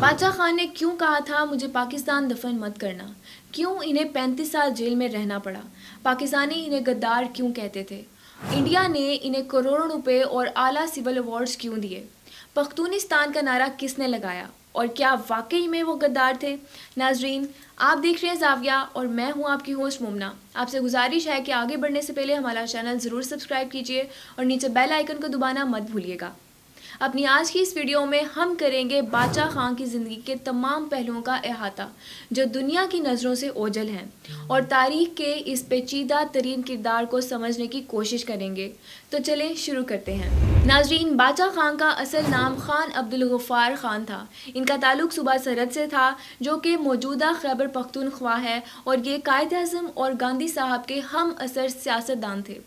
बादशाह खान ने क्यों कहा था मुझे पाकिस्तान दफन मत करना? क्यों इन्हें 35 साल जेल में रहना पड़ा? पाकिस्तानी इन्हें गद्दार क्यों कहते थे? इंडिया ने इन्हें करोड़ों रुपए और आला सिविल अवार्ड्स क्यों दिए? पख्तूनिस्तान का नारा किसने लगाया? और क्या वाकई में वो गद्दार थे? नाजरीन, आप देख रहे हैं ज़ाविया और मैं हूं आपकी होस्ट मुमना। आपसे गुजारिश है कि आगे बढ़ने से पहले हमारा चैनल ज़रूर सब्सक्राइब कीजिए और नीचे बेल आइकन को दबाना मत भूलिएगा। अपनी आज की इस वीडियो में हम करेंगे बादशाह खान की ज़िंदगी के तमाम पहलुओं का अहाता जो दुनिया की नज़रों से ओझल हैं और तारीख के इस पेचीदा तरीन किरदार को समझने की कोशिश करेंगे। तो चलें शुरू करते हैं। नाजरीन, बादशाह खान का असल नाम खान अब्दुल गफ्फार खान था। इनका ताल्लुक सूबा सरहद से था जो कि मौजूदा खैबर पख्तूनख्वा है और ये कायद आज़म और गांधी साहब के हम असर सियासतदान थे।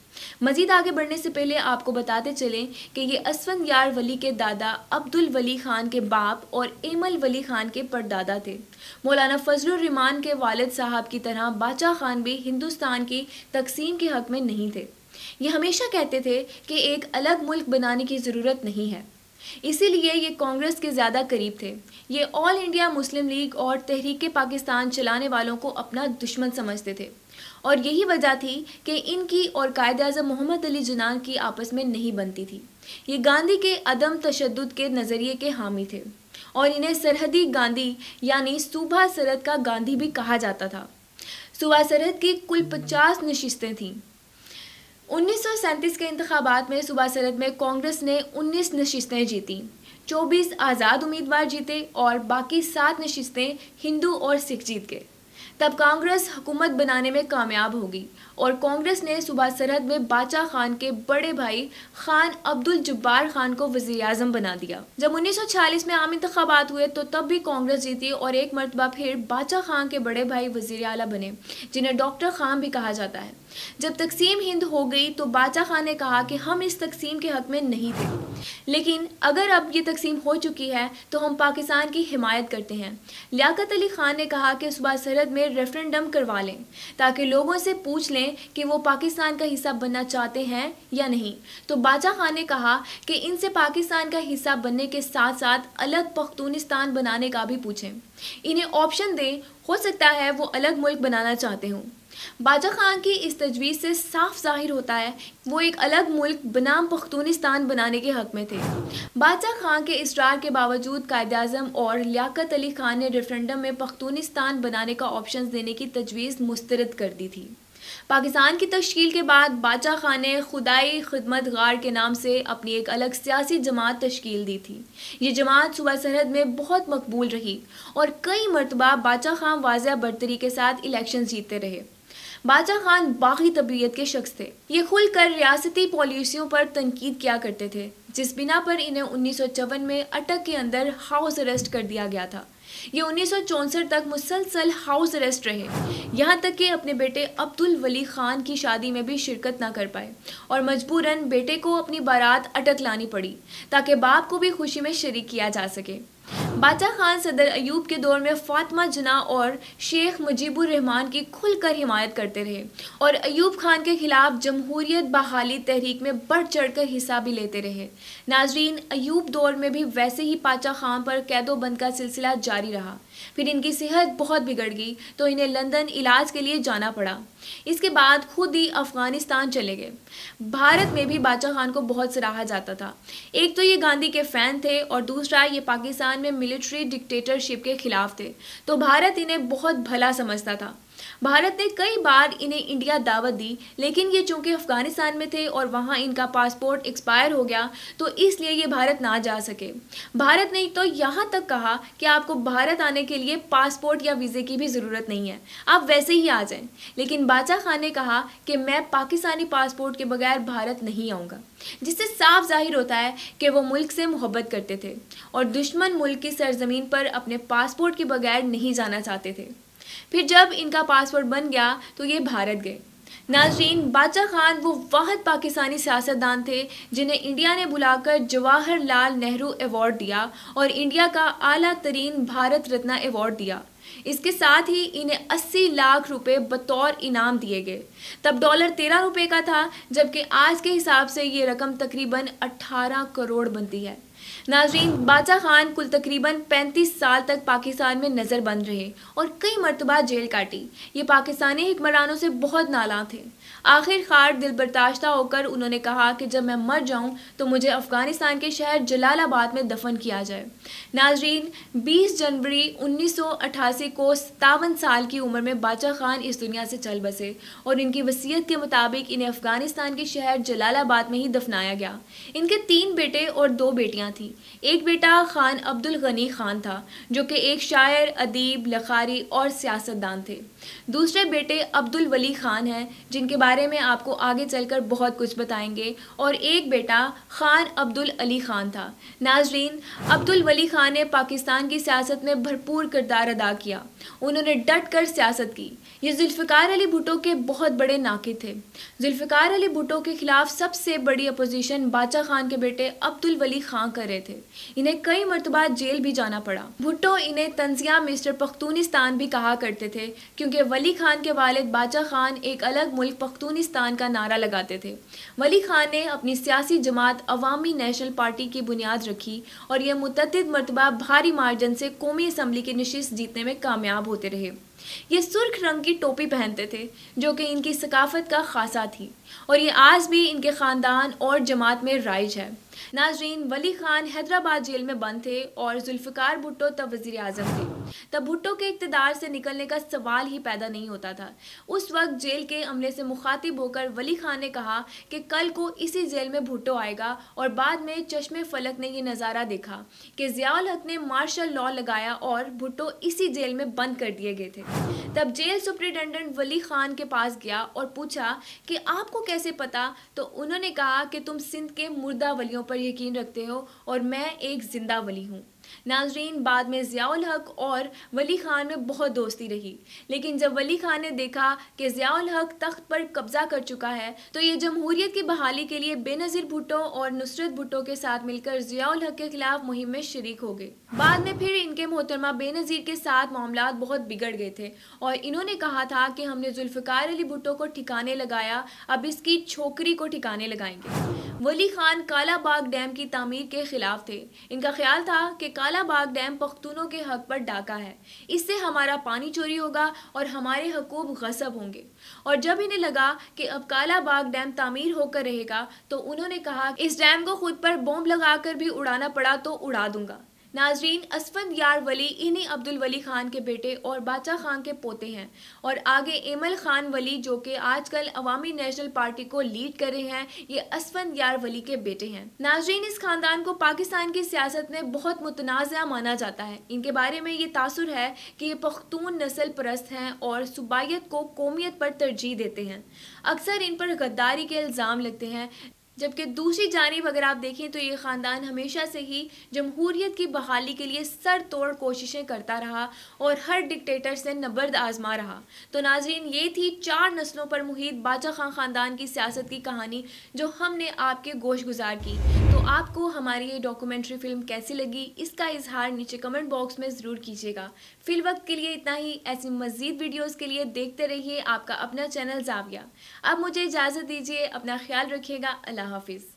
मजीद आगे बढ़ने से पहले आपको बताते चलें कि ये असफंदयार वली के दादा अब्दुल वली खान के बाप और एमल वली खान के परदादा थे। मौलाना फजलुर रहमान के वालिद साहब की तरह बादशाह खान भी हिंदुस्तान की तकसीम के हक में नहीं थे। ये हमेशा कहते थे कि एक अलग मुल्क बनाने की ज़रूरत नहीं है, इसीलिए ये कांग्रेस के ज़्यादा करीब थे। ये ऑल इंडिया मुस्लिम लीग और तहरीक पाकिस्तान चलाने वालों को अपना दुश्मन समझते थे और यही वजह थी कि इनकी और कायद आज़म मोहम्मद अली जिन्ना की आपस में नहीं बनती थी। ये गांधी के अदम तशद्दुद के नज़रिए के हामी थे और इन्हें सरहदी गांधी यानी सूबा सरहद का गांधी भी कहा जाता था। सूबा सरहद की कुल 50 नशिस्तें थीं। 1937 के इंतखाबात में सूबा सरहद में कांग्रेस ने 19 नशिस्तें जीती, 24 आज़ाद उम्मीदवार जीते और बाकी 7 नशिस्तें हिंदू और सिख जीत गए। तब कांग्रेस हुकूमत बनाने में कामयाब होगी और कांग्रेस ने सूबा सरहद में बादशाह खान के बड़े भाई खान अब्दुल जब्बार खान को वज़ीर आज़म बना दिया। जब 1946 में आम इंतखाबात हुए तो तब भी कांग्रेस जीती और एक मरतबा फिर बादशाह खान के बड़े भाई वज़ीर आला बने, जिन्हें डॉक्टर खान भी कहा जाता है। जब तकसीम हिंद हो गई तो बादशाह खान ने कहा कि हम इस तकसीम के हक में नहीं थे, लेकिन अगर अब ये तकसीम हो चुकी है तो हम पाकिस्तान की हिमायत करते हैं। लियाकत अली खान ने कहा कि सूबा सरहद में रेफरेंडम करवा लें ताकि लोगों से पूछ लें कि वो पाकिस्तान का हिस्सा बनना चाहते हैं या नहीं। तो बादशाह खान ने कहा कि इनसे पाकिस्तान का हिस्सा बनने के साथ साथ अलग पख्तूनिस्तान बनाने का भी पूछें, इन्हें ऑप्शन दें, हो सकता है वो अलग मुल्क बनाना चाहते हों। बादशाह खान की इस तजवीज़ से साफ जाहिर होता है वो एक अलग मुल्क बनाम पख्तूनिस्तान बनाने के हक में थे। बादशाह खान के इसरार के बावजूद कायद आज़म और लियाकत अली खान ने रेफरेंडम में पख्तूनिस्तान बनाने का ऑप्शन देने की तजवीज़ मुस्तरद कर दी थी। पाकिस्तान की तश्कील के बाद बादशाह खान ने खुदाई खिदमत गार के नाम से अपनी एक अलग सियासी जमात तश्कील दी थी। ये जमात सूबा सरहद में बहुत मकबूल रही और कई मरतबा बादशाह खान वाज़ेह बरतरी के साथ इलेक्शन जीतते रहे। बादशाह खान बागी तबीयत के शख्स थे। ये खुलकर रियासती पॉलिसियों पर तनकीद किया करते थे, जिस बिना पर इन्हें 1954 में अटक के अंदर हाउस अरेस्ट कर दिया गया था। ये 1964 तक मुसलसल हाउस अरेस्ट रहे, यहाँ तक कि अपने बेटे अब्दुल वली खान की शादी में भी शिरकत ना कर पाए और मजबूरन बेटे को अपनी बारात अटक लानी पड़ी ताकि बाप को भी खुशी में शरीक किया जा सके। बादशाह खान सदर अयूब के दौर में फातिमा जिन्ना और शेख मुजीबुर रहमान की खुलकर हिमायत करते रहे और अयूब खान के खिलाफ जमहूरियत बहाली तहरीक में बढ़ चढ़कर हिस्सा भी लेते रहे। नाजरीन, अयूब दौर में भी वैसे ही बादशाह खान पर कैदोबंद का सिलसिला जारी रहा। फिर इनकी सेहत बहुत बिगड़ गई तो इन्हें लंदन इलाज के लिए जाना पड़ा। इसके बाद खुद ही अफ़गानिस्तान चले गए। भारत में भी बादशाह खान को बहुत सराहा जाता था। एक तो ये गांधी के फ़ैन थे और दूसरा ये पाकिस्तान में मिलिट्री डिक्टेटरशिप के खिलाफ थे, तो भारत इन्हें बहुत भला समझता था। भारत ने कई बार इन्हें इंडिया दावत दी, लेकिन ये चूंकि अफ़गानिस्तान में थे और वहाँ इनका पासपोर्ट एक्सपायर हो गया तो इसलिए ये भारत ना जा सके। भारत ने तो यहाँ तक कहा कि आपको भारत आने के लिए पासपोर्ट या वीज़े की भी ज़रूरत नहीं है, आप वैसे ही आ जाएं। लेकिन बादशाह खान ने कहा कि मैं पाकिस्तानी पासपोर्ट के बगैर भारत नहीं आऊँगा, जिससे साफ जाहिर होता है कि वो मुल्क से मोहब्बत करते थे और दुश्मन मुल्क की सरजमीन पर अपने पासपोर्ट के बगैर नहीं जाना चाहते थे। फिर जब इनका पासपोर्ट बन गया तो ये भारत गए। नाजरीन, बादशाह खान वो वाहिद पाकिस्तानी सियासतदान थे जिन्हें इंडिया ने बुलाकर जवाहरलाल नेहरू अवार्ड दिया और इंडिया का आला तरीन भारत रत्न अवार्ड दिया। इसके साथ ही इन्हें 80 लाख रुपए बतौर इनाम दिए गए। तब डॉलर 13 रुपए का था, जबकि आज के हिसाब से ये रकम तकरीबन 18 करोड़ बनती है। नाज़रीन, बादशाह खान कुल तकरीबन 35 साल तक पाकिस्तान में नज़र बंद रहे और कई मरतबा जेल काटी। ये पाकिस्तानी हुक्मरानों से बहुत नालां थे। आखिरकार दिल बर्दाश्त होकर उन्होंने कहा कि जब मैं मर जाऊं तो मुझे अफ़गानिस्तान के शहर जलालाबाद में दफन किया जाए। नाज़रीन, 20 जनवरी 1988 को 57 साल की उम्र में बादशाह खान इस दुनिया से चल बसे और इनकी वसीयत के मुताबिक इन्हें अफ़गानिस्तान के शहर जलालाबाद में ही दफनाया गया। इनके 3 बेटे और 2 बेटियां थीं। एक बेटा खान अब्दुल गनी खान था, जो कि एक शायर, अदीब, लखारी और सियासतदान थे। दूसरे बेटे अब्दुल वली खान हैं, जिनके बारे में आपको आगे चलकर बहुत कुछ बताएंगे, और एक बेटा खान अब्दुल अली खान था। नाज़रीन, अब्दुल वली खान ने पाकिस्तान की सियासत में भरपूर किरदार अदा किया। उन्होंने डट कर सियासत की। ये जुल्फ़िकार अली भुट्टो के बहुत बड़े नाक़िद थे। जुल्फ़िकार अली भुट्टो के खिलाफ सबसे बड़ी अपोजिशन बादशाह खान के बेटे अब्दुल वली खान कर रहे थे। इन्हें कई मरतबा जेल भी जाना पड़ा। भुट्टो इन्हें तंज़िया मिस्टर पख्तूनिस्तान भी कहा करते थे, क्योंकि वली खान के वालिद बादशाह खान एक अलग मुल्क पख्तूनिस्तान का नारा लगाते थे। वली खान ने अपनी सियासी जमात अवामी नेशनल पार्टी की बुनियाद रखी और यह मुतअद्दिद मरतबा भारी मार्जिन से कौमी असम्बली की नशिस्त जीतने में कामयाब होते रहे। ये सुर्ख रंग की टोपी पहनते थे, जो कि इनकी सकाफत का खासा थी, और ये आज भी इनके ख़ानदान और जमात में राइज है। नाज़रीन, वली खान हैदराबाद जेल में बंद थे और जुल्फ़िकार भुट्टो तब वज़ीर आज़म थे। तब भुट्टो के इक़्तिदार से निकलने का सवाल ही पैदा नहीं होता था। उस वक्त जेल के अमले से मुखातिब होकर वली खान ने कहा कि कल को इसी जेल में भुट्टो आएगा, और बाद में चश्मे फलक ने ये नज़ारा देखा कि ज़ियाउल हक ने मार्शल लॉ लगाया और भुट्टो इसी जेल में बंद कर दिए गए थे। तब जेल सुप्रिटेंडेंट वली खान के पास गया और पूछा कि आपको कैसे पता? तो उन्होंने कहा कि तुम सिंध के मुर्दा वलियों पर यकीन रखते हो और मैं एक जिंदा वली हूँ। नाज़रीन, बाद में ज़ियाउल हक और वली खान में बहुत दोस्ती रही, लेकिन जब वली खान ने देखा कि ज़ियाउल हक तख्त पर कब्जा कर चुका है, तो ये जमहूरियत की बहाली के लिए बेनज़ीर भुट्टो और नुसरत भुट्टो के साथ मिलकर ज़ियाउल हक के खिलाफ मुहिम में शरीक हो गए। बाद में फिर इनके मोहतरमा बेनज़ीर के साथ मामलात बहुत बिगड़ गए थे और इन्होंने कहा था कि हमने जुल्फ़िकार अली भुट्टो को ठिकाने लगाया, अब इसकी छोकरी को ठिकाने लगाएंगे। वली खान काला बाग डैम की तामीर के खिलाफ थे। इनका ख्याल था कि काला बाग डैम पख्तूनों के हक पर डाका है, इससे हमारा पानी चोरी होगा और हमारे हकूक गसब होंगे। और जब इन्हें लगा कि अब काला बाग डैम तामीर होकर रहेगा, तो उन्होंने कहा इस डैम को खुद पर बॉम्ब लगाकर भी उड़ाना पड़ा तो उड़ा दूंगा। नाज़रीन, असफंदयार वली इन्हीं अब्दुल वली खान के बेटे और बादशाह खान के पोते हैं, और आगे एमल खान वली, जो कि आजकल अवामी नेशनल पार्टी को लीड कर रहे हैं, ये असफंदयार वली के बेटे हैं। नाज़रीन, इस खानदान को पाकिस्तान की सियासत में बहुत मुतनाज़ा माना जाता है। इनके बारे में ये तासुर है कि ये पख्तून नस्ल परस्त हैं और सूबाइयत को कौमियत पर तरजीह देते हैं। अक्सर इन पर गद्दारी के इल्ज़ाम लगते हैं, जबकि दूसरी जानिब अगर आप देखें तो ये ख़ानदान हमेशा से ही जमहूरियत की बहाली के लिए सर तोड़ कोशिशें करता रहा और हर डिक्टेटर से नबर्द आजमा रहा। तो नाज़रीन, ये थी 4 नस्लों पर मुहित बादशाह खान ख़ानदान की सियासत की कहानी जो हमने आपके गोश गुजार की। तो आपको हमारी ये डॉक्यूमेंट्री फ़िल्म कैसी लगी, इसका इजहार नीचे कमेंट बॉक्स में ज़रूर कीजिएगा। फ़िल वक्त के लिए इतना ही। ऐसी मज़ीद वीडियोज़ के लिए देखते रहिए आपका अपना चैनल ज़ाविया। अब मुझे इजाज़त दीजिए, अपना ख्याल रखिएगा। अल्लाह हाफिज़।